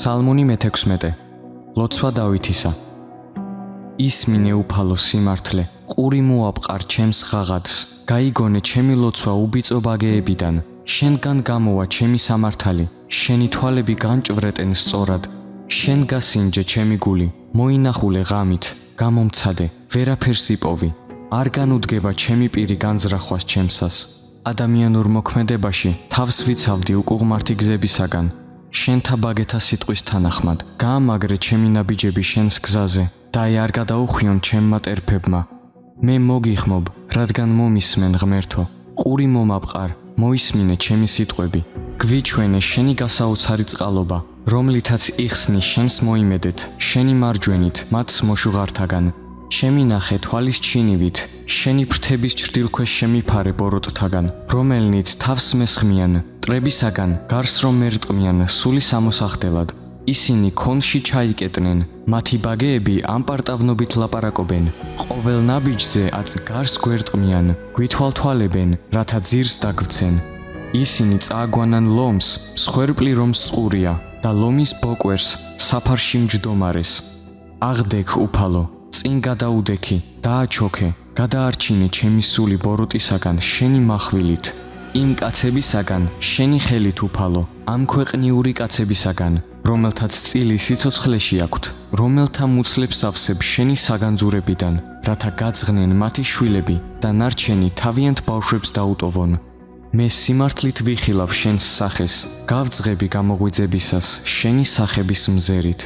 ფსალმუნი მე-16. ლოცვა დავითისა. ისმინე უფალო სიმართლე, ყური მოაპყარ ჩემს ღაღადს, გაიგონე ჩემი ლოცვა უბიწო ბაგეებიდან, შენგან გამოვა ჩემი სამართალი, შენი თვალები განჭვრეტენ სწორად, შენ გასინჯე ჩემი გული, მოინახულე ღამით, გამომცადე, ვერაფერს იპოვი, არ განუდგება ჩემი პირი განზრახვას ჩემსას. ადამიანურ მოქმედებაში თავს ვიცავდი უკუღმართი გზებისაგან, შენთა ბაგეთა სიტყვის თანახმად, გაამაგრე ჩემი ნაბიჯები შენს გზაზე და არ გადაუხვიონ ჩემმა ტერფებმა. მე მოგიხმობ, რადგან მომისმენ ღმერთო, ყური მომაპყარ, მოისმინე ჩემი სიტყვები. გვიჩვენე შენი გასაოცარი წყალობა, რომლითაც იხსნი შენს მოიმედეთ, შენი მარჯვენით მათს მოშუღართაგან. ჩემი ნახე თვალის ჩინივით, შენი ფრთების ჭრდილქვეშ შემიფარე ბოროტთაგან, რომელნიც თავს მესხმიან, მტრებისაგან გარს რომ მერტყმიან სული სამოსახდელად. ისინი ქონში ჩაიკეტნენ, მათი ბაგეები ამპარტავნობით ლაპარაკობენ, ყოველ ნაბიჯზე აწ გარს გვერტყმიან, გვითვალთვალებენ, რათა ძირს დაგვრცენ. ისინი წააგვანან ლომს, მსხვერპლი რომ სწურია და ლომის ბოკვერს საფარში მჯდომარეს. აღდექ უფალო, წინ გადაუდექი, დააჩოქე, გადაარჩინე ჩემი სული ბოროტისაგან შენი מחვილით. იმ კაცებისაგან შენი ხელით უფალო, ამ ქვეყნიური კაცებისაგან, რომელთაც წილი სიცოცხლეში აქვთ, რომელთა მუცლებს ავსებ შენი საგანძურებიდან, რათა გაძღნენ მათი შვილები და ნარჩენი თავიანთ ბავშვებს დაუტოვონ. მე სიმართლით ვიხილავ შენს სახეს, გავძღები გამოღვიძებისას შენი სახების მზერით.